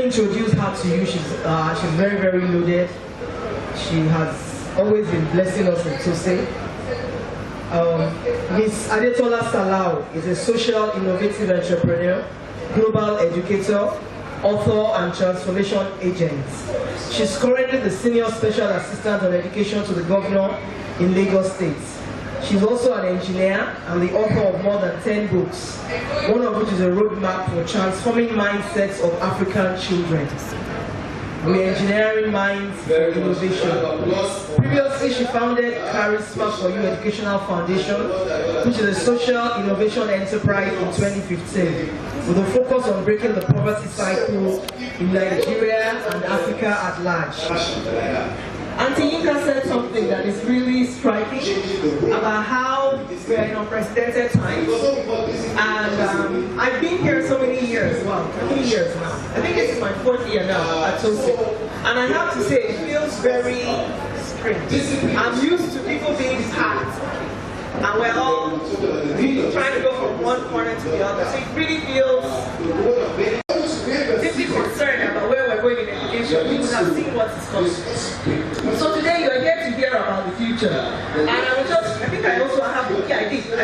introduce her to you. She's very, very loaded. She has always been blessing us in TOSSE. Miss Adetola Salau is a social innovative entrepreneur, global educator, author and transformation agent. She's currently the Senior Special Assistant on Education to the Governor in Lagos State. She's also an engineer and the author of more than 10 books, one of which is a roadmap for transforming mindsets of African children. We're engineering minds for innovation. Previously, she founded Charisma for You Educational Foundation, which is a social innovation enterprise in 2015, with a focus on breaking the poverty cycle in Nigeria and Africa at large. Auntie Yinka said something that is really striking about how we are in unprecedented times. And I've been here so many years, well, how many years now? I think this is my 4th year now at TOSSE. And I have to say, it feels very strange. I'm used to people being packed. And we're all trying to go from one corner to the other. So it really feels deeply concerned about where we're going in education. We would have seen what is coming. So today you are here to hear about the future. And I think I also have, I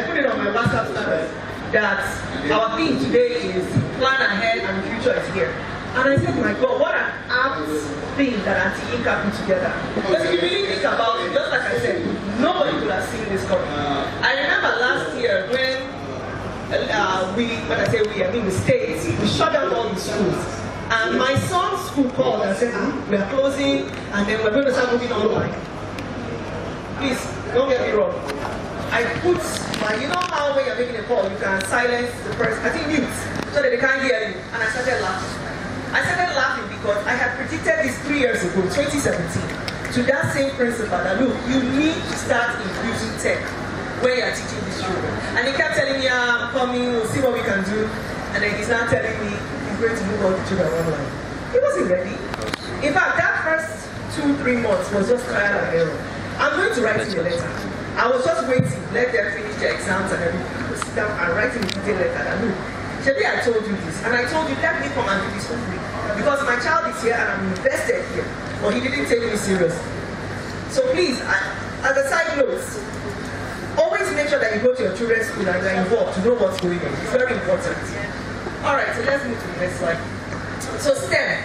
put it on my WhatsApp status that our theme today is plan ahead and the future is here. And I said, my God, what an apt thing that Auntie Yinka put together. Because if you really think about it, just like I said, nobody could have seen this coming. I remember last year when when I say we, I mean the States, we shut down all the schools. And my son's school called and said, we are closing and then we're going to start moving online. Please, don't get me wrong. I put my, you know how when you're making a call, you can silence the person, I think mute, so that they can't hear you. And I started laughing. I started laughing because I had predicted this 3 years ago, 2017, to that same principal that, look, you need to start infusing tech when you're teaching these children. And he kept telling me, I'm coming, we'll see what we can do. And then he's now telling me he's going to move all the children online. He wasn't ready. In fact, that first 2-3 months was just trial and error. I'm going to write him a letter. I was just waiting, let them finish their exams and everything. To sit down and write him a detailed letter that, look, Shebi, I told you this, and I told you, let me come and do this for free. Because my child is here and I'm invested here. But he didn't take me seriously. So please, as a side note, always make sure that you go to your children's school and you're involved to know what's going on. It's very important. Alright, so let's move to the next slide. So STEM.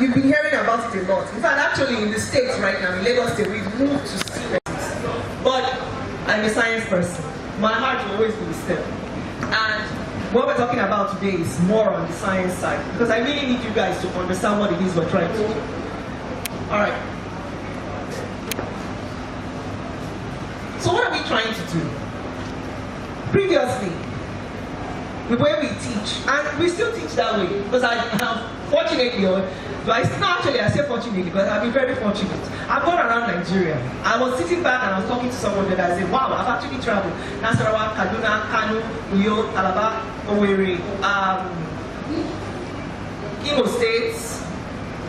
You've been hearing about it a lot. In fact, actually in the States right now, in Lagos State, we've moved to STEM. But I'm a science person. My heart will always be STEM. And what we're talking about today is more on the science side. Because I really need you guys to understand what it is we're trying to do. Alright. So what are we trying to do? Previously, the way we teach, and we still teach that way, because I have, fortunately, I say fortunately, because I've been very fortunate. I've gone around Nigeria. I was sitting back and I was talking to someone that I said, wow, I've actually traveled. Nasarawa, Kaduna, Kano, Uyo, Calabar, Owerri, Imo States,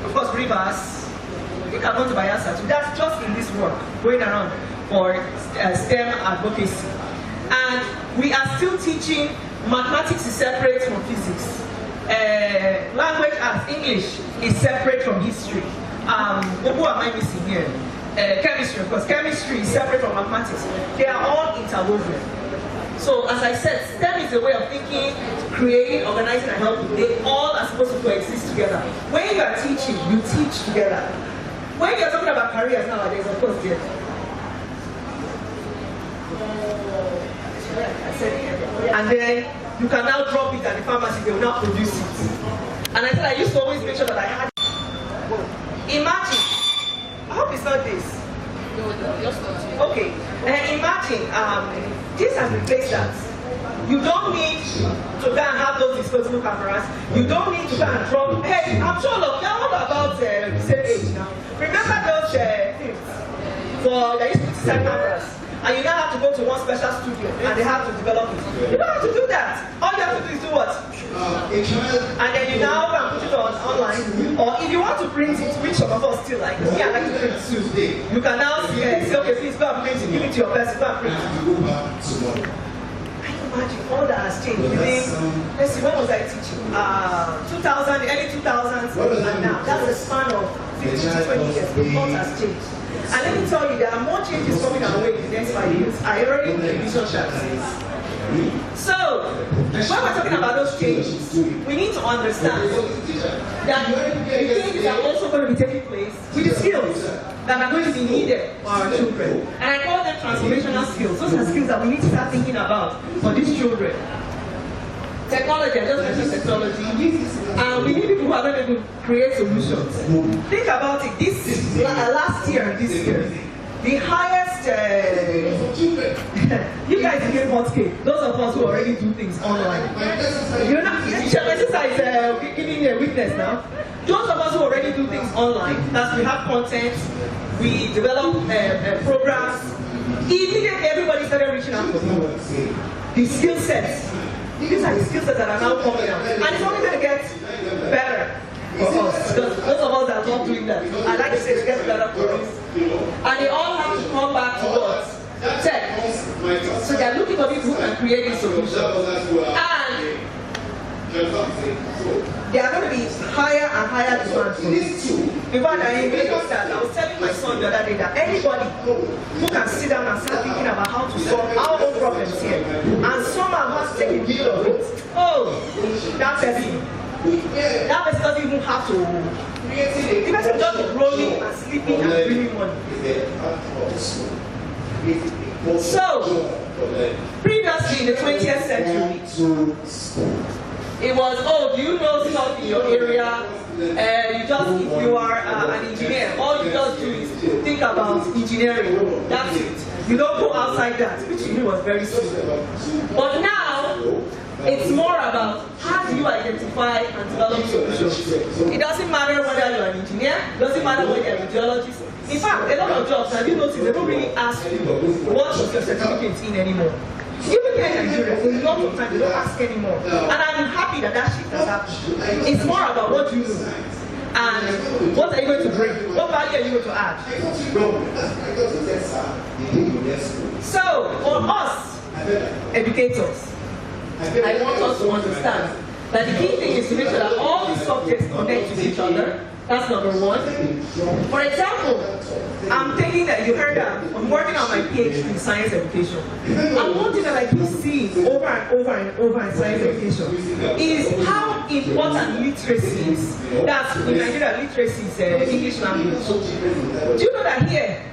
of course Rivers. I think I've gone to Bayelsa. So that's just in this work, going around for STEM advocacy. And we are still teaching mathematics is separate from physics. Language as English is separate from history. Who am I missing here? Chemistry, of course. Chemistry is separate from mathematics. They are all interwoven. So, as I said, STEM is a way of thinking, creating, organizing, and helping. They all are supposed to coexist together. When you are teaching, you teach together. When you are talking about careers nowadays, of course, I said, and then you can now drop it at the pharmacy, they will now produce it. And I said I used to always make sure that I had. Imagine, I hope it's not this. Okay, imagine this has replaced that. You don't need to go and have those disposable cameras. You don't need to go and drop. Hey, I'm sure of you all about the same age now. Remember those things for they used to set cameras? And you now have to go to one special studio and they have to develop it. You don't have to do that. All you have to do is do what? And then you now go and put it online. Or if you want to print it, which some of us still like, me, I like to print too. You can now say, okay, please go and print it, give it to your person, go and print it. Can you imagine all that has has changed within, let's see, when was I teaching? 2000, early 2000s, and now. That's a span of 15 to 20 years. A lot has changed. And let me tell you, there are more changes coming our way in the next 5 years. I already envision that. So, when we're talking about those changes, we need to understand that the things are also going to be taking place with the skills that are going to be needed for our children. And I call them transformational skills. Those are skills that we need to start thinking about for these children. Technology, I just mentioned technology. We need people who are going to create solutions. Think about it. This last year and this year, the highest, you guys became hot cake. Those of us who already do things online. You're not, my sister is giving me a witness now. Those of us who already do things online, that we have content, we develop programs, immediately everybody started reaching out to me. The skill sets. These are the skill sets that are now coming out. And it's only going to get better for us. Because those of us that are not doing that, I like to say it gets better for us. And they all have to come back to what? Tech. So they're looking for people who can create these solutions. And they are going to be higher and higher demand for this. In fact, I was telling my son the other day that anybody who can sit down and start thinking about how to solve our own problems here, and somehow has taken deal of it, that person doesn't even have to. The person just rolling and sleeping and bringing money. So, previously in the 20th century, it was, do you know stuff in your area? If you are an engineer, all you just do is think about engineering. That's it. You don't go outside that, which to me was very simple. But now, it's more about how do you identify and develop solutions. It doesn't matter whether you're an engineer, it doesn't matter whether you're a geologist. In fact, a lot of jobs, have you noticed, they don't really ask you what is your certificate in anymore. Even here in Nigeria, a lot of times they don't ask anymore. And I'm happy that shift has happened. It's more about what you know. And what are you going to bring? What value are you going to add? So, for us, educators, I want us to understand that the key thing is to make sure that all these subjects connect with each other. That's number one. For example, I'm thinking that you heard that I'm working on my PhD in science education. And one thing that I keep seeing over and over and over in science education is how important literacy is. That's in Nigeria, literacy is English language. Do you know that here,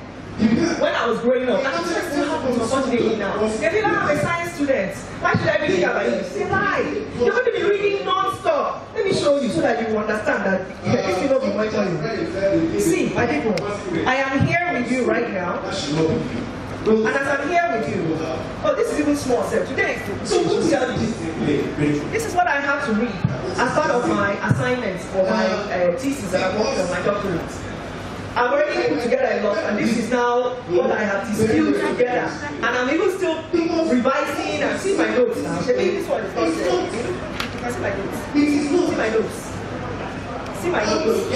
when I was growing up, and I'm sure it still happens unfortunately now, if you don't have a science student, why should I be thinking about English? Say lie. You're going to be reading non-stop. Let me show you so that you understand that this will not be my time. See, my people, I am here with you right now. And as I'm here with you, this is even small, sir. Today, so who tell you? This is what I have to read as part of my assignments for my thesis that I'm working on my doctorate. I've already put together a lot, and this is now what I have distilled together. And I'm even still revising and see my notes now. This one is not there. You can see my notes. See my notes. See my notes.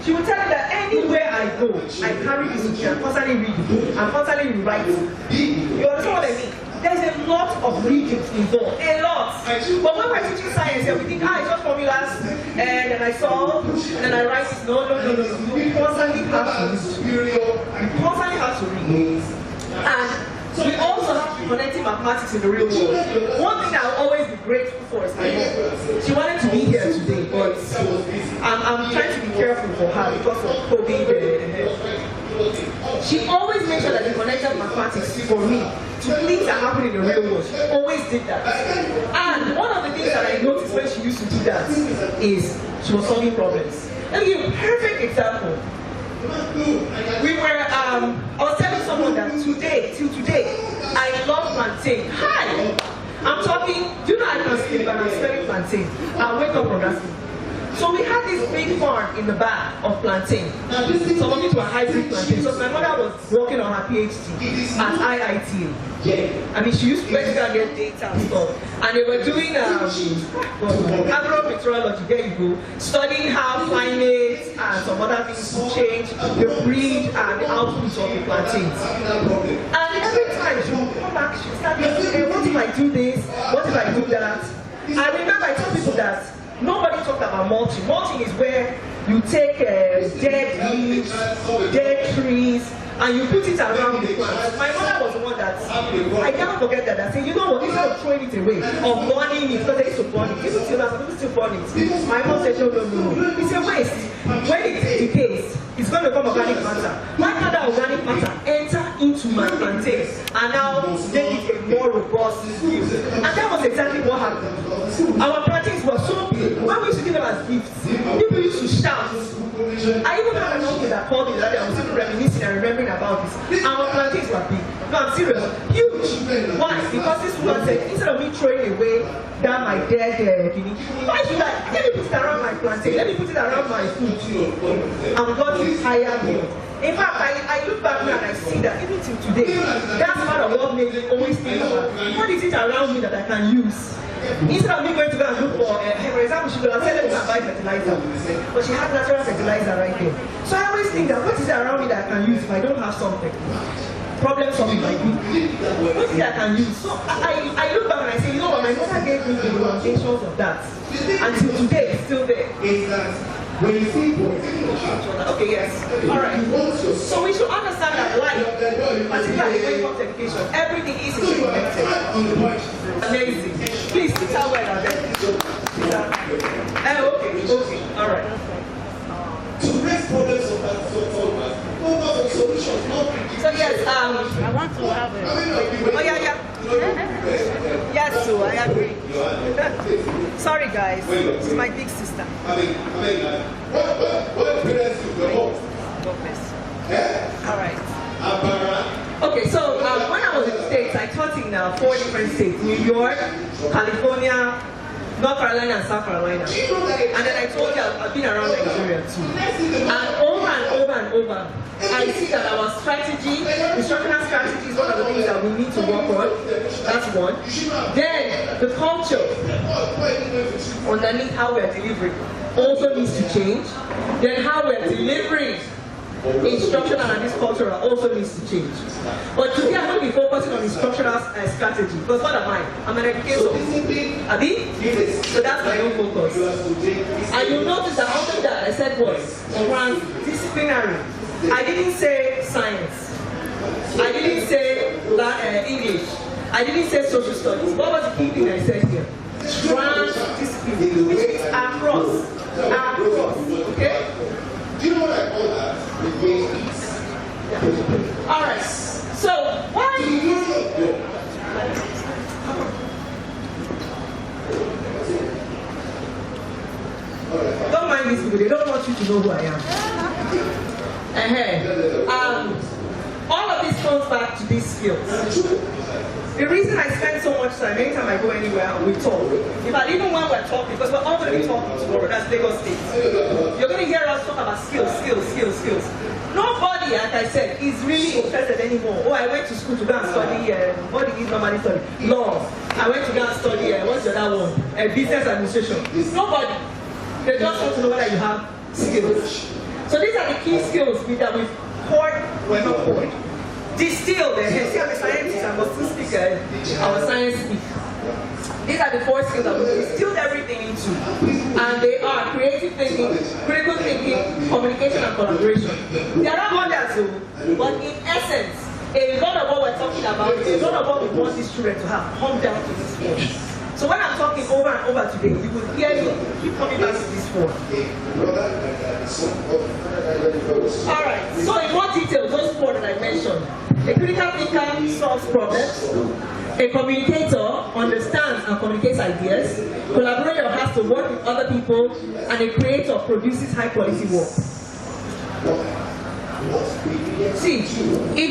She will tell you that anywhere I go, I carry this with me. I'm constantly reading. I'm constantly rewriting. You understand what I mean? There's a lot of reading involved. A lot. But when we're teaching science, we think, it's just formulas, and then I solve, and then I write it. No. You constantly have to read. You constantly have to read. And we also have to be connecting mathematics in the real world. One thing that I'll always be grateful for is my mom. She wanted to be here today, but I'm trying to be careful for her because of COVID. She always made sure that we connected mathematics for me to things that happen in the real world. She always did that. And one of the things that I noticed when she used to do that is she was solving problems. Let me give you a perfect example. I was telling someone that till today, I love plantain. Hi! I'm talking, do you know I can sleep and I'm smelling plantain? I wake up progressing. So we had this big farm in the back of plantain. Some of it were hybrid plantain. So my mother was working on her PhD at IIT. I mean, she used to basically get data and stuff. And they were doing agrometeorology, there you go, studying how climate and some other things will change the breed and the output of the plantains. And every time she would come back, she would start saying, what if I do this? What if I do that? I remember I told people that nobody talked about mulching. Mulching is where you take dead leaves, dead trees, and you put it around the plants. My mother was the one that, I never forget that, I said, you know what, instead of throwing it away, or burning it, because they used to burn it, people still burn it. My mom said, no, it's a waste. When it decays, it's going to become organic matter. Why can't that organic matter enter into my plantain and now make it a more robust gift? And that was exactly what happened. Our plantains were so big. When we used to give them as gifts, people used to shout. I even had an uncle that called me that day. I was even reminiscing and remembering about this. Our plantains were big. No, I'm serious. Huge. Why? Because this woman said, instead of me throwing away that my dead kidney, why should I? Let me put it around my plantain. Let me put it around my food. And we got this higher meal. In fact, I look back now and I see that even till today, that's part of what makes me always think about what is it around me that I can use. Instead of me going to go and look for example, she could have said, let me go and buy fertilizer. But she has natural fertilizer right there. So I always think that what is it around me that I can use if I don't have something? Problem solving like me. What is it I can use? So I look back and I say, you know what, my mother gave me the foundations of that. Until today, it's still there. When you see okay, yes. Alright. So we should understand that life, particularly when it comes to education, everything is interconnected. Amazing. Please sit out where I'm okay. Alright. To raise problems of that sort, not solutions, not. So yes, I want to have a. Oh yeah. Yes, so I agree. Sorry guys, this is my big sister. What parents do the most? God bless. Alright. Okay, so when I was in the States, I taught in 4 different states: New York, California, North Carolina, and South Carolina. And then I told you I've been around Nigeria too. And over, I see that our strategy, instructional strategy, is one of the things that we need to work on. That's one. Then the culture underneath how we're delivering also needs to change. Then how we're delivering instructional and this cultural also needs to change. But today I'm going to be focusing on instructional strategy. Because what am I? I'm an educator. Abi? So that's my own focus. And you'll notice that after that I said was transdisciplinary. I didn't say science. I didn't say English. I didn't say social studies. What was the key thing I said here? Transdisciplinary, which is across. Okay? Do you know what I call that? The way is. Alright. So why don't mind these people, they don't want you to know who I am. All of this comes back to these skills. The reason I spend so much time, anytime I go anywhere, we talk. In fact, even when we're talking, because we're all going to be talking tomorrow, that's Lagos State. You're going to hear us talk about skills. Nobody, like I said, is really interested anymore. Oh, I went to school to go and study, what did you normally study? Law. I went to go and study, what's the other one? Business administration. Nobody. They just want to know whether you have skills. So these are the key skills that we've poured, well not poured, distilled. See, I'm a scientist, I must speak our science speak. These are the 4 skills that we've distilled everything into. And they are creative thinking, critical thinking, communication, and collaboration. There are others though, but in essence, a lot of what we're talking about, a lot of what we want these children to have, come down to this 4. So when I'm talking over and over today, you will hear me keep coming back to this 4. Alright, so in more detail, those 4 that I mentioned. A critical thinker solves problems. A communicator understands and communicates ideas. Collaborator has to work with other people. And a creator produces high quality work. See, if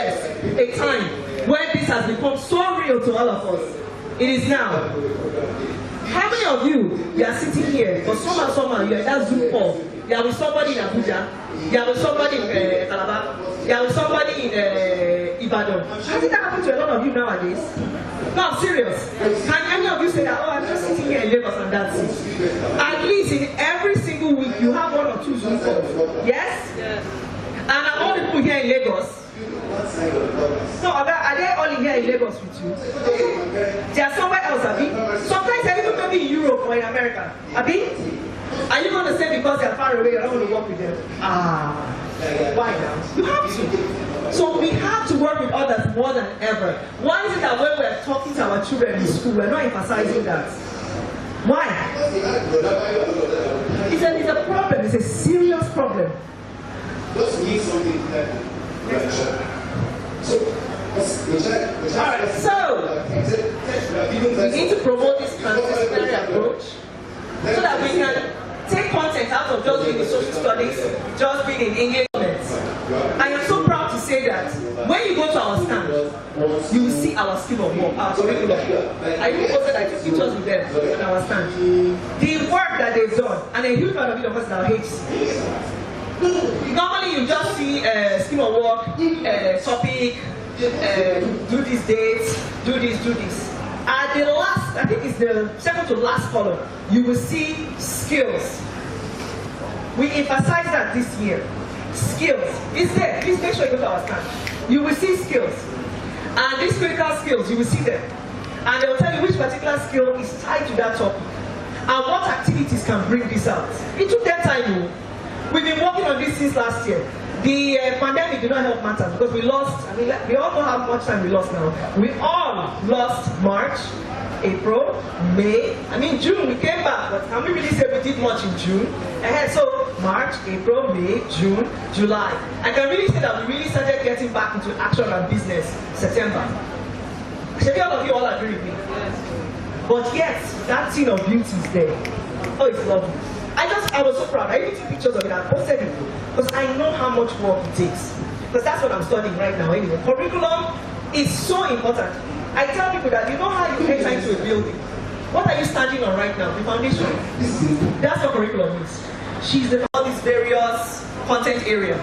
there's a time when this has become so real to all of us, it is now. How many of you are sitting here, but somehow you're in that Zoom call? You are with somebody in Abuja, you are with somebody in Calabar, you are with somebody in Ibadan. Has it happened to a lot of you nowadays? No, I'm serious. Can any of you say that, oh, I'm just sitting here in Lagos and that's it? At least in every single week, you have 1 or 2 Zoom calls. Yes? Yes. And all the people here in Lagos? No, are they all here in Lagos with you? They are somewhere else, Abi. Sometimes they're even maybe in Europe or in America. Abi? Are you going to say because they're far away, you don't want to work with them? Why now? You have to. So we have to work with others more than ever. Why is it that when we're talking to our children in school, we're not emphasizing that? Why? It's a problem. It's a serious problem. Just need something to happen. Alright, so we need to promote this transdisciplinary approach so that we can take content out of just being in social studies, just being in English. I am so proud to say that when you go to our stand, you will see our skill of work, our curriculum. I even posted I took pictures with them on our stand. The work that they've done, and a huge part of it, of course, is our HC. Normally you just see scheme of work, topic, do these dates, do this. At the last, I think it's the second to last column, you will see skills. We emphasize that this year. Skills. It's there. Please make sure you go to our stand. You will see skills. And these critical skills, you will see them. And they will tell you which particular skill is tied to that topic. And what activities can bring this out. It took them time. We've been working on this since last year. The pandemic did not help matters because we lost, we all know how much time we lost now. We all lost March, April, May. June we came back, but can we really say we did much in June? So March, April, May, June, July. I can really say that we really started getting back into action and business September. Should all of you all agree with me? But yet, that scene of beauty is there. Oh, it's lovely. I was so proud. I even took pictures of it and posted it because I know how much work it takes. Because that's what I'm studying right now anyway. Curriculum is so important. I tell people that you know how you enter into a building. What are you standing on right now? The foundation. That's what curriculum is. She's in all these various content areas.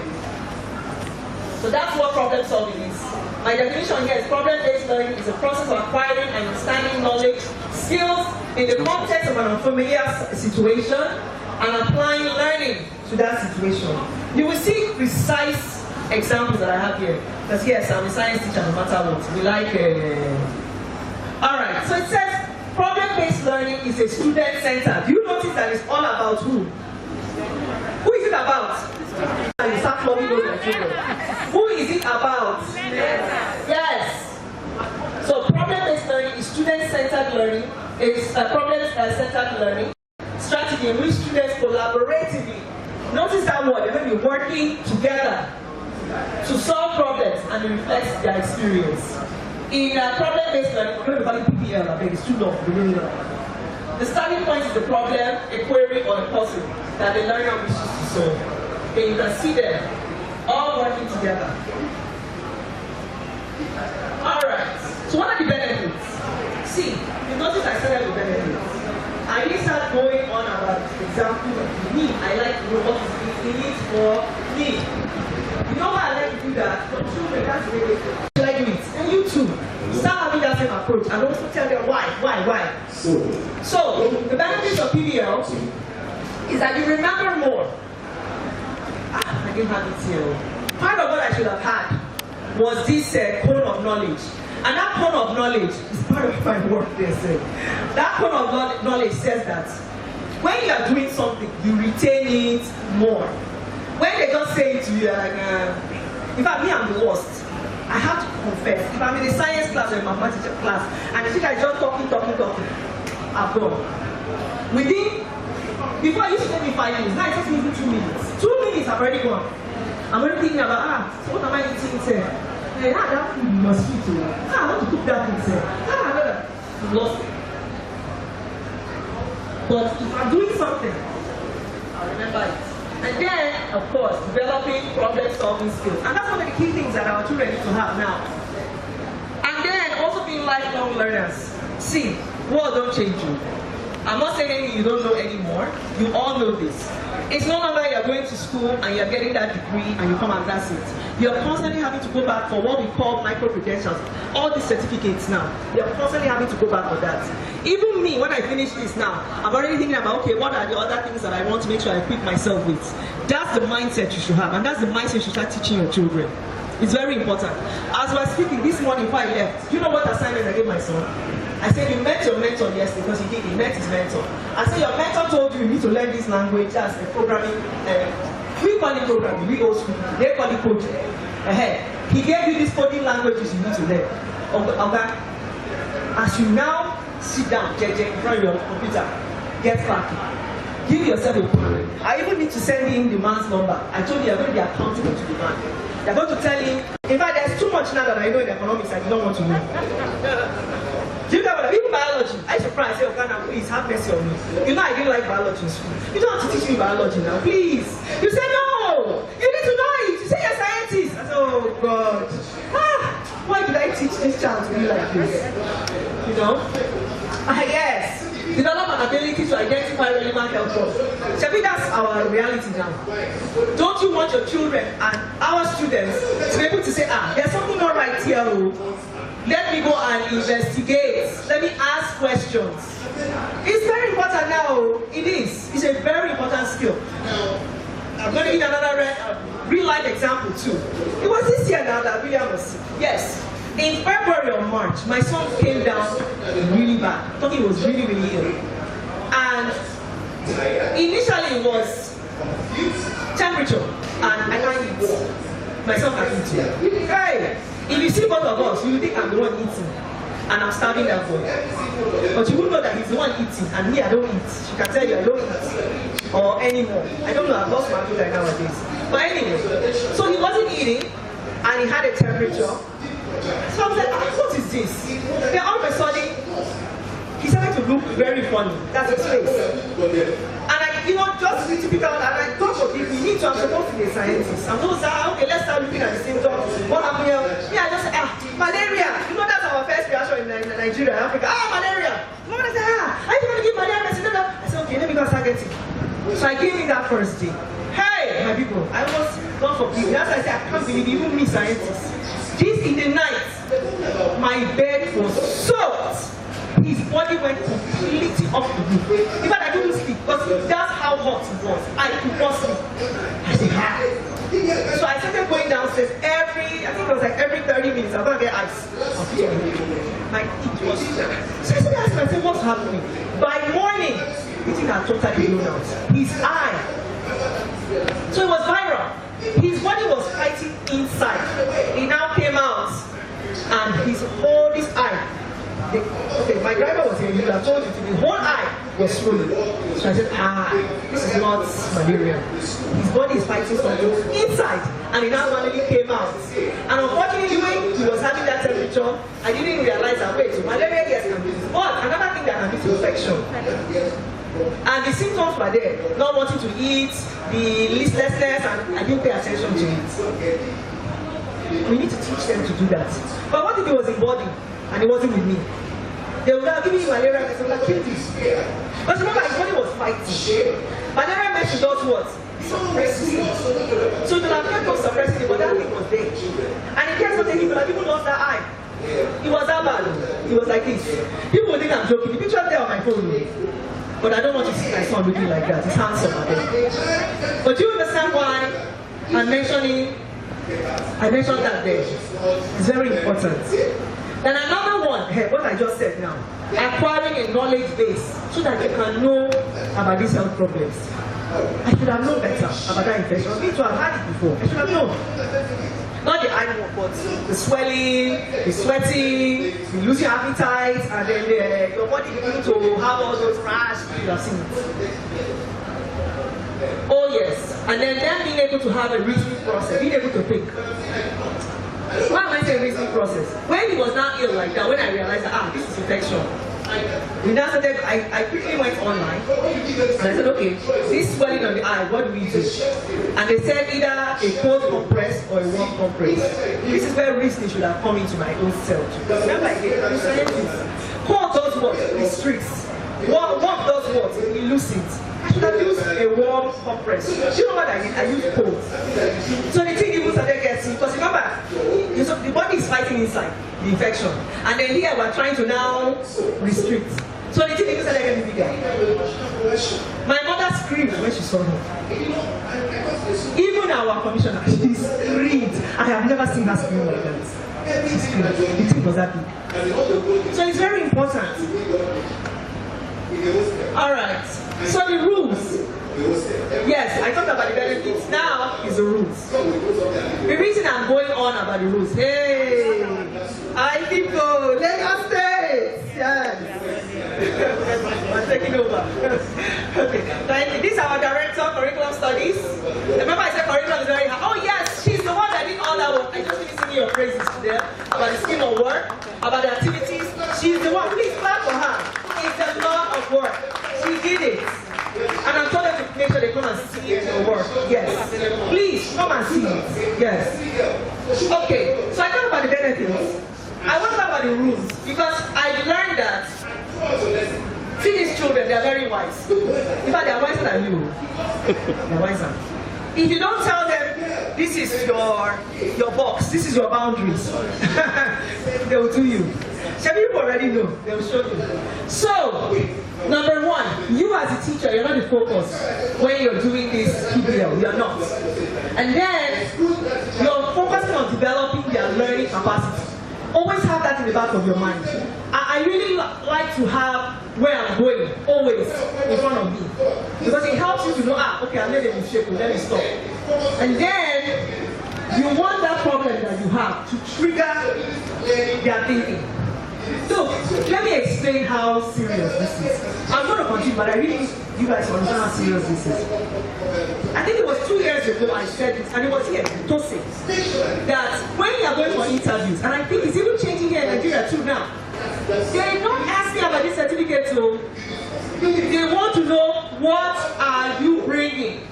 So that's what problem solving is. My definition here is problem-based learning is a process of acquiring and understanding knowledge, skills in the context of an unfamiliar situation and applying learning to that situation. You will see precise examples that I have here. Because yes, I'm a science teacher no matter what. We like Alright, so it says problem-based learning is a student-centered. Do you notice that it's all about who? Who is it about? You start flowing those like children. Who is it about? Yes. So problem-based learning is student-centered learning. It's a problem-centered learning strategy in which students collaboratively. Notice that word, they're going to be working together to solve problems and it reflects their experience. In problem-based learning, we're going to call it PPL, I think it's too long. The starting point is the problem, a query, or a puzzle that the learner wishes to solve. Then you can see them all working together. Alright, so what are the benefits? See, you notice I started with benefits. I didn't start going on about examples of me. I like to know what is in it for me. You know why I like to do that? For children, that's the way they do. Like it. And you too. Start having that same approach and also tell them why. So the benefits of PBL is that you remember more. I didn't have it here. Part of what I should have had was this cone of knowledge. And that cone of knowledge is part of my work there. That cone of knowledge says that when you are doing something, you retain it more. When they just say it to you, like, in fact, me, I'm the worst. I have to confess. If I'm in a science class or a mathematics class, and the teacher is just talking, I've gone. Before I used to take me 5 minutes, now it takes me even 2 minutes. 2 minutes, I've already gone. I'm already thinking about, so what am I eating today? Hey, that food you must eat too. I want to cook that thing today. I've lost it. But if I'm doing something, I'll remember it. And then, of course, developing problem-solving skills. And that's one of the key things that our children need to have now. And then, also being lifelong learners. See, world don't change you. I'm not saying anything you don't know anymore. You all know this. It's no longer you're going to school and you're getting that degree and you come and that's it. You're constantly having to go back for what we call micro-credentials. All these certificates now. You're constantly having to go back for that. Even even me, when I finish this now, I'm already thinking about, okay, what are the other things that I want to make sure I equip myself with? That's the mindset you should have, and that's the mindset you should start teaching your children. It's very important. As we're speaking this morning before I left, you know what assignment I gave my son? I said, you met your mentor yesterday, because he met his mentor. I said, your mentor told you need to learn this language as a programming, we call it programming, we old school, they call it coding. He gave you these coding languages you need to learn. Okay? As you now sit down, JJ, in front of your computer, get cracking. Give yourself a plan. I even need to send him the man's number. I told you you're going to be accountable to the man. You're going to tell him, in fact, there's too much now that I know in economics I don't want to know. Do you know what I mean? Even biology. I surprised, I say, okay, now please have mercy on me. You know I didn't like biology in school. You don't have to teach me biology now, please. You say no! You need to know it! You say you're a scientist! I said, oh God. Why did I teach this child to be like this? You know? Yes. Develop an ability to identify relevant health problems. Shabi, that's our reality now. Don't you want your children and our students to be able to say, there's something not right here, let me go and investigate. Let me ask questions. It's very important now. It is. It's a very important skill. I'm going to give you another real life example too. It was this year now that William was sick. Yes. In February or March, my son came down really bad. I thought he was really, really ill. And initially it was temperature, and I can't eat. My son can't eat. Hey, if you see both of us, you will think I'm the one eating, and I'm starving that boy. But you will know that he's the one eating, and me, I don't eat. She can tell you I don't eat, or anymore. I don't know, I've lost my appetite nowadays. But anyway, so he wasn't eating, and he had a temperature. So I was like, what is this? Then all of a sudden, he started to look very funny. That's his face. And just to be typical, and I thought of it, we need to, I'm supposed to be a scientist. I'm supposed to say, okay, let's start looking at the symptoms. What happened here? Yeah, I just said, malaria. You know that's our first reaction in Nigeria, Africa. Malaria. Mama said, are you going to give malaria medicine? I said, okay, let me go and start getting. So I gave him that first day. Hey, my people, I was not forgiven. That's why I said, I can't believe even me, scientists. This in the night, my bed was soaked. His body went completely off the roof. In fact, I couldn't sleep because that's how hot it was. I could not sleep. I said, So I started going downstairs I think it was like every 30 minutes, I'm going to get ice. My teeth was so I started asking myself, what's happening? By morning, the thing had totally blown out. His eye. So it was viral. His body was fighting inside. He now came out and this eye. Okay, my driver was here, he had told you the whole eye was swollen. So I said, this is not malaria. His body is fighting something inside. And he now finally came out. And unfortunately, when he was having that temperature, I didn't realize that, wait, so malaria, yes, can be this. But another thing that can be infection. And the symptoms were there, not wanting to eat, the listlessness, and I didn't pay attention to it. We need to teach them to do that. But what if it was in body and it wasn't with me? They would have given me malaria and they would have killed me. But remember, his body was fighting. Malaria medicine does what? Suppresses it. So it would have kept on suppressing it, but that thing was there. And it kept on taking, he would have even lost that eye. It was that bad. It was like this. People would think I'm joking. The picture there on my phone. But I don't want to see my son looking like that. He's handsome. But do you understand why I'm mentioning that there? It's very important. Then another one, what I just said now, acquiring a knowledge base so that you can know about these health problems. I should have known better about that infection. Me too, I've had it before. I should have known. Not the animal, but the swelling, the sweating, the losing appetite, and then your body beginning to have all those rash. You have seen it. Oh yes, and then being able to have a reasoning process, being able to think. Why am I saying reasoning process? When he was now ill like that, when I realized that, this is infection. We now started, I quickly went online and I said, okay, this swelling on the eye, what do we do? And they said either a cold compress or a warm compress. This is where reasoning should have come into my own self. Remember, I'm scientist. Cold does what? It restricts. Warm does what? It elucidates. I should have used a warm compress. Do you know what I did? I used cold. So the thing even started getting, because remember, the body is fighting inside the infection. And then here we're trying to now restrict. So the thing started getting bigger. My mother screamed when she saw him. Even our commissioner, she screamed. I have never seen her scream like that. She screamed. The thing was that big. So it's very important. Alright. So the rules. Yes, I talked about the benefits. Now is the rules. The reason I'm going on about the rules. Hey, I people, Lagos State. Yes. I'm taking over. Okay. Thank you. This is our director of curriculum studies. Remember I said curriculum is very hard. Oh yes, she's the one that did all that work. I just finished singing your praises today about the scheme of work, about the activities. She's the one. Please clap for her. It's a lot of work. She did it. And I'm told them to make sure they come and see it in work. Yes. Please come and see it. Yes. Okay. So I talk about the benefits. I want to talk about the rules because I learned that see these children, they are very wise. In fact, they are wiser than you. They are wiser. If you don't tell them this is your box, this is your boundaries, they will do you. Some people already know, they will show you. So, number one, you as a teacher, you're not the focus when you're doing this PBL, you're not. And then, you're focusing on developing their learning capacity. Always have that in the back of your mind. I really like to have where I'm going, always in front of me. Because it helps you to know, okay, I'm letting them shape, let me stop. And then, you want that problem that you have to trigger their thinking. So, let me explain how serious this is. I'm going to continue, but I really need you guys to understand how serious this is. I think it was 2 years ago I said this, and it was here, TOSSE, that when you are going for interviews, and I think it's even changing here in Nigeria too now, they're not asking about this certificate, so they want to know what are you bringing.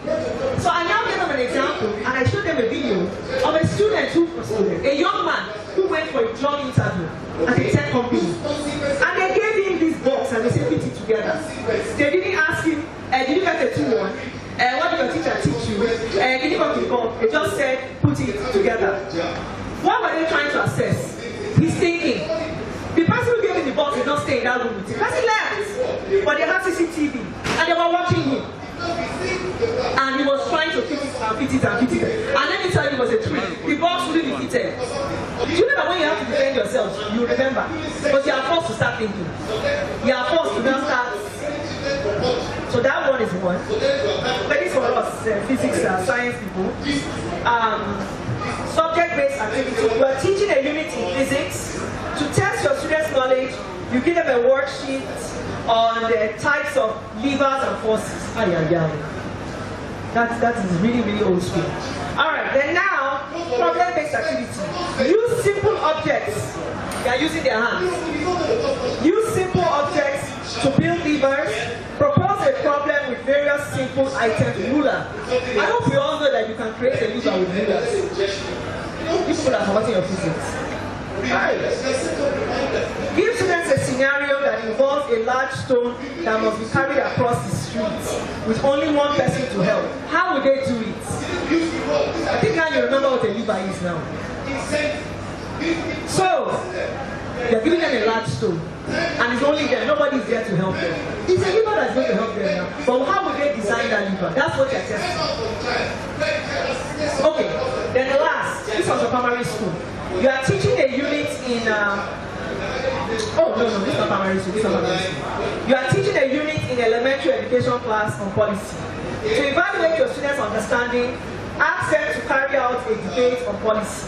So I now gave them an example, and I showed them a video of a student a young man who went for a job interview at a tech company. And they gave him this box and they said put it together. They didn't ask him, did you get a 2-1? What did your teacher teach you? Did you come to the box? They just said put it together. What were they trying to assess? He's thinking. The person who gave him the box did not stay in that room with him. Because he left. But they had CCTV and they were watching him. And he was trying to fit it and fit it and fit it. And let me tell you, it was a trick. The box wouldn't be fitted. Do you know that when you have to defend yourself, you remember? But you are forced to start thinking. You are forced to now start. So that one is one. But this for us, physics, science people. Subject-based activity. You are teaching a unit in physics. To test your students' knowledge, you give them a worksheet on the types of levers and forces. That is really, really old school. Alright, then now, problem-based activity. Use simple objects. They are using their hands. Use simple objects to build levers. Propose a problem with various simple items. Ruler. I hope you all know that you can create a lever with rulers. These people are forgetting your physics. Right. Give students a scenario that involves a large stone that must be carried across the street with only one person to help. How would they do it? I think now you remember what a lever is now. So, they're giving them a large stone and it's only them, nobody is there to help them. It's a lever that's going to help them now. But how would they design that lever? That's what they're testing. Okay, then the last, this was a primary school. You are teaching a unit in, this is not primary school, this is not primary school. You are teaching a unit in elementary education class on policy. To evaluate your students' understanding, ask them to carry out a debate on policy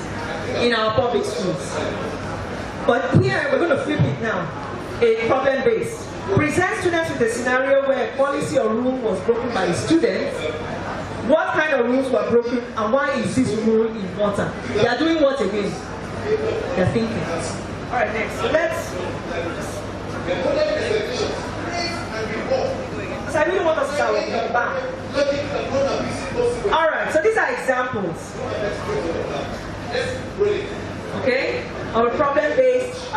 in our public schools. But here, we're going to flip it now, a problem-based. Present students with a scenario where a policy or rule was broken by a student. What kind of rules were broken and why is this rule important? They are doing what again? They are thinking. Alright, next. So let's. So I really want us to start with the back. Alright, so these are examples. Okay? Of a problem-based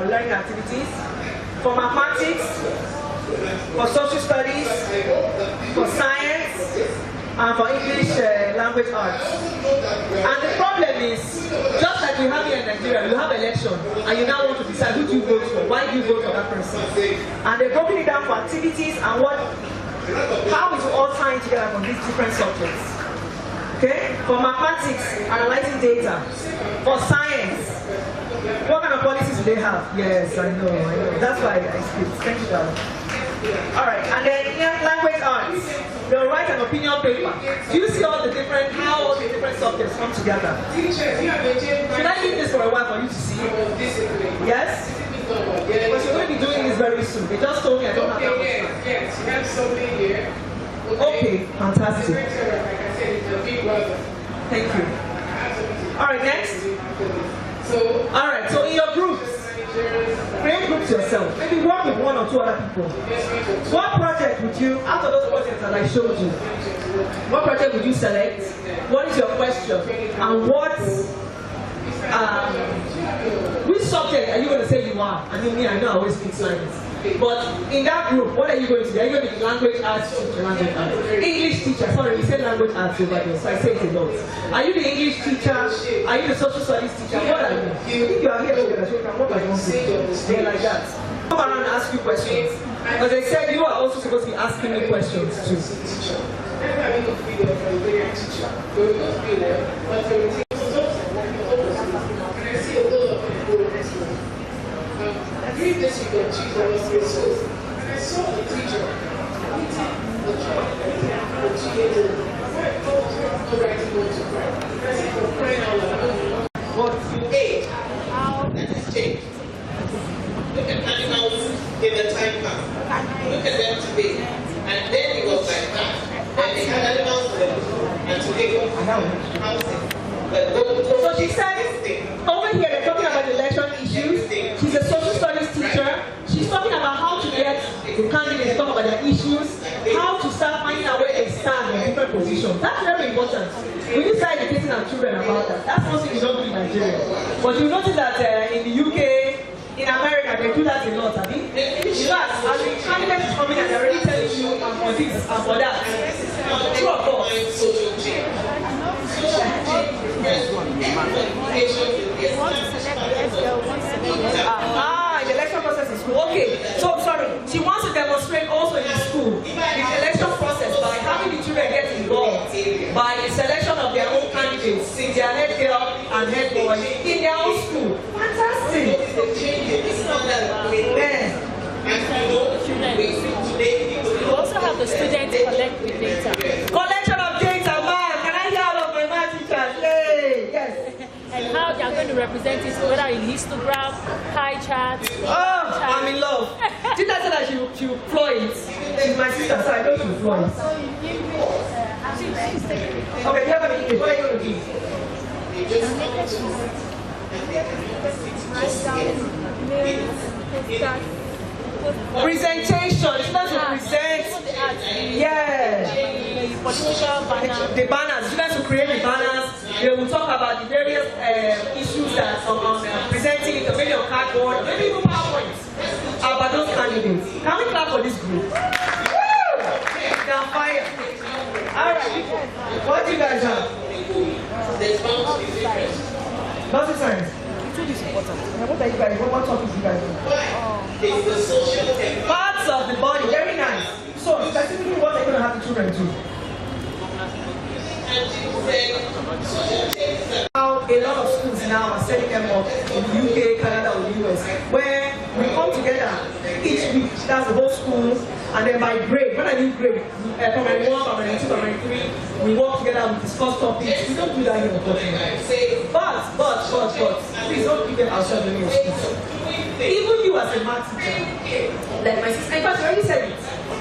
learning activities. For mathematics, for social studies, for science, and for English language language arts. And the problem is, just like we have here in Nigeria, you have election, and you now want to decide who do you vote for, why do you vote for that person. And they're broken it down for activities and how is it all tying together from these different subjects. Okay? For mathematics, analyzing data. For science, what kind of policies do they have? Yes, I know. That's why I speak. Thank you, darling. Alright, and then language arts. They'll write an opinion paper. Do you see how all the different subjects come together? Should I leave this for a while for you to see? Yes? Because you're going to be doing this very soon. They just told me I don't have that much time. Yes, you have something here. Okay, fantastic. Thank you. Alright, next. Alright, so in your groups, create groups yourself. Maybe work with one or two other people. What project would you, out of those projects that I showed you, what project would you select? What is your question? And which subject are you going to say you are? I know I always speak science. But in that group, what are you going to do? Are you going to be language arts teacher, language arts? English teacher, sorry, we said language arts over there, so I say it a lot. Are you the English teacher? Are you the social studies teacher? What are you? If you are here together, so you can work as one group. They're like that. Come around and ask you questions. But they said you are also supposed to be asking me questions too. I read this week on Tuesday, I saw the teacher. What? Hey, that has changed. Look at animals in the time past. Look at them today. And then it was like that. And they had animals then. And today, housing. So she said, over here they're talking about election issues. She's a social studies teacher. She's talking about how to get the candidates to talk about their issues, how to start finding out where they stand in different positions. That's very important. We need to start educating our children about that. That's one thing you don't do in Nigeria. But you notice that in the UK, in America, they do that a lot. I mean, in fact, as the candidate is coming and they're already telling you, I'm for this, I'm for that. True or false? The election process in school. Okay, so sorry. She wants to demonstrate also in school the election process by having the children get involved by the selection of their own candidates, their head girl and head boy in their own school. Fantastic. We also have the students collect the data. Collection of data, man. Can I hear all of my math teachers? Yay! Yes. And how they are going to represent it, whether in histogram, pie chart. Oh, I'm in love. She said that she will employ it. She's my sister, so I know she will employ it. Okay, you have an English. What are you going to do? Presentation. It's not to present. Yeah. The banners. You guys will create the banners. They will talk about the various issues that on presenting it, maybe on cardboard, maybe even PowerPoint about those candidates. Can we clap for this group? Woo! They're on fire. All right. What do you guys have? Boundary science. It is important. What are you guys? What topics you guys do? Parts of the body. Very nice. So specifically, what are you going to have the children do? Now, a lot of schools now are setting them up in the UK, Canada, or the US, where we come together each week, that's the whole school, and then by grade, when I mean grade, primary 1, primary 2, primary 3, we work together, we discuss topics. We don't do that here, unfortunately. But, please don't keep them outside the school. Even you as a math teacher, like my sister, in fact, you already said it.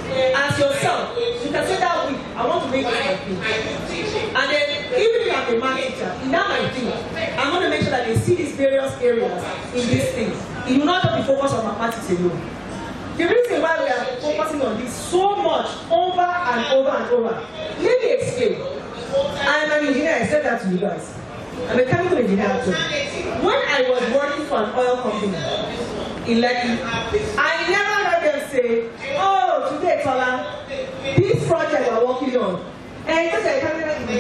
As yourself, you can say that week, I want to make this my thing. And then, even if I'm a math teacher, in that my thing, I'm going to make sure that they see these various areas in these things. It will not just be focused on mathematics alone. The reason why we are focusing on this so much over and over and over, let me explain. I'm an engineer, I said that to you guys. I'm a chemical engineer too. When I was working for an oil company in Lekki, I never heard them say, oh, today, Tola, this project we're working on, and because I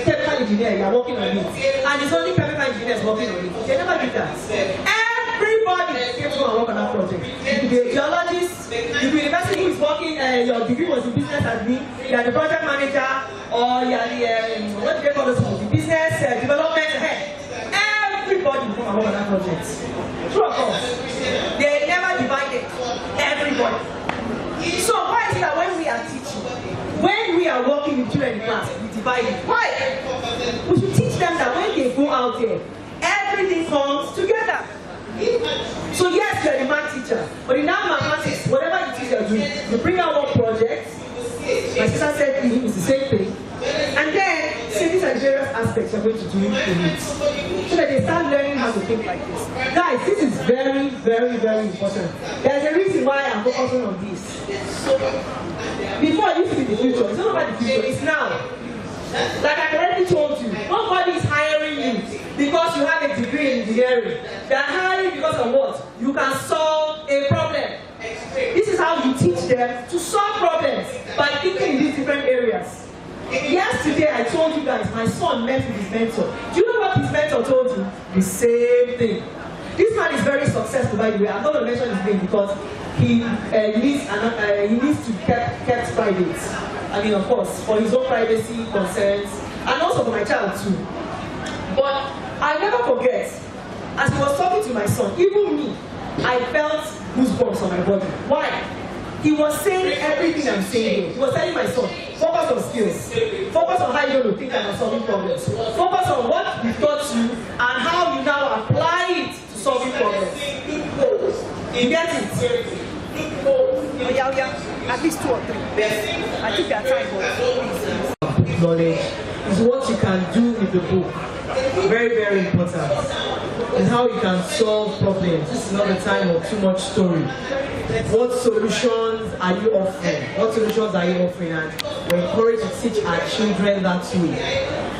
chemically engineer, you are working on it. And it's only chemical engineers working on it. They never do that. Everybody came to work on that project. You could be a geologist, you could be the person who is working, your degree was in business admin, you are the project manager, or you are the, what do they call those people? The business development head. Everybody will come and work on that project. True or false? They never divided everybody. So why is it that when we are teaching, when we are working with children in class, we divide it? Why? We should teach them that when they go out there, everything comes together. So yes, you're the math teacher, but in that mathematics, whatever you teach them, you bring out one project. My sister said it's the same thing. And then, see, these are the various aspects you're going to do in it. So that they start learning how to think like this. Guys, this is very, very, very important. There's a reason why I'm focusing on this. Before, it used to be the future. It's not about the future, it's now. Like I already told you, nobody is hiring you because you have a degree in engineering. They are hiring because of what? You can solve a problem. This is how you teach them to solve problems by thinking in these different areas. Yesterday I told you guys, my son met with his mentor. Do you know what his mentor told him? The same thing. This man is very successful, by the way. I'm not going to mention his name because he needs to be kept private. I mean, of course, for his own privacy concerns, and also for my child too. But I never forget, as he was talking to my son, even me, I felt goosebumps on my body. Why? He was saying everything I'm saying. He was telling my son, focus on skills. Focus on how you're going to think about solving problems. Focus on what we taught you and how you now apply it to solving problems. You get it? Oh, yeah. At least 2 or 3. I think that time. Knowledge is what you can do with the book. Very, very important. And how you can solve problems. This is not a time of too much story. What solutions are you offering? What solutions are you offering? And we're encouraged to teach our children that way.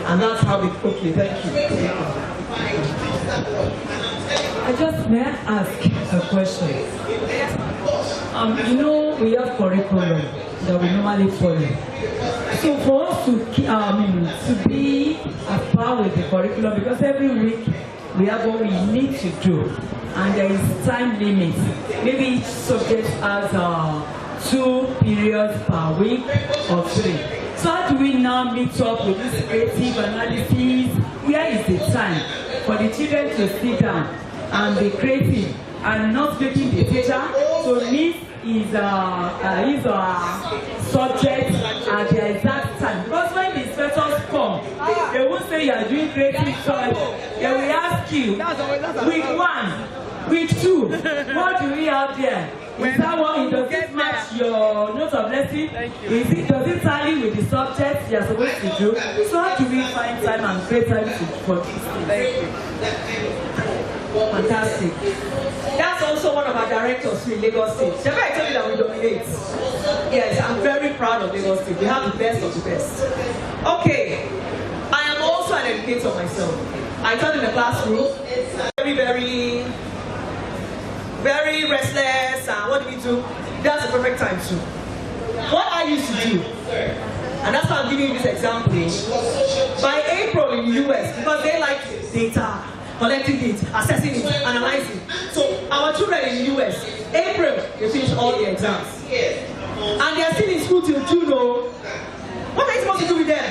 And that's how we quickly. Thank you. I just may I ask a question. You know, we have curriculum that we normally follow. So for us to be at par with the curriculum, because every week we have what we need to do, and there is time limit. Maybe each subject has 2 periods per week or 3. So how do we now meet up with this creative analysis? Where is the time for the children to sit down and be creative and not making the teacher to miss his subject at the exact time? Because when the inspectors come, they won't say you are doing creative stuff. They will ask you, week 1, week 2, what do we have there? Is that one, does it match your note of lesson? Does it tally with the subjects you are supposed to do? So how do we find time and create time for these things? Fantastic. That's also one of our directors in Lagos State. Remember I told you that we dominate? Yes, I'm very proud of Lagos State. We have the best of the best. Okay, I am also an educator myself. I taught in the classroom. Very, very restless. And what do we do? That's the perfect time too. What I used to do, and that's why I'm giving you this example. By April in the US, because they like data, collecting it, assessing it, analyzing. So our children in the US, April, they finish all the exams. And they are still in school till June. What are you supposed to do with them?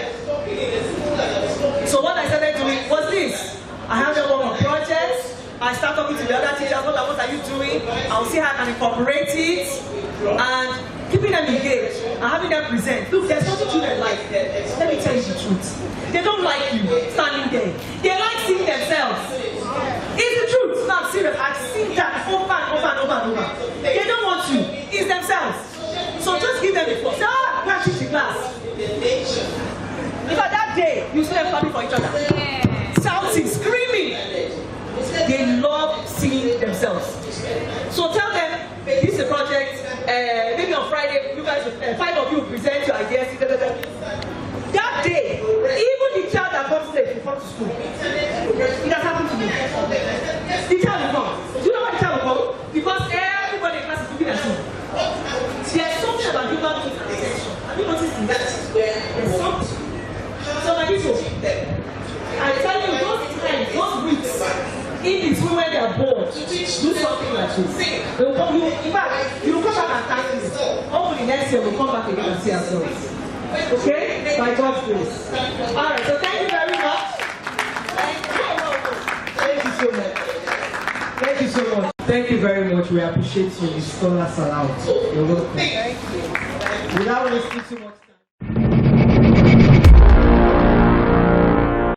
So what I started doing was this. I have them work on projects. I start talking to the other teachers, what are you doing? I'll see how I can incorporate it. And keeping them engaged and having them present. Look, there's nothing children like. Let me tell you the truth. They don't like you standing there. They like seeing themselves. It's the truth. No, I'm serious. I've seen that over and over. They don't want you. It's themselves. So just give them the floor. Say, go and teach the class. Because that day, you see them clapping for each other. Shouting, screaming. They love seeing themselves. So tell them, this is a project, maybe on Friday, you guys, 5 of you present your ideas. That day, even the child that comes late will come to school. It has happened to me. The child will come. Do you know why the child will come? Because everybody in class is looking at you. There's something about human beings and attention. Have you noticed that? There's something. So my people, in fact, you will come back and thank me. Hopefully next year we'll come back again and see ourselves. Okay? By God's grace. Alright, so thank you very much. Thank you so much. Thank you so much. Thank you very much. We appreciate you, Scholar Salau. You're welcome. Without wasting too much time.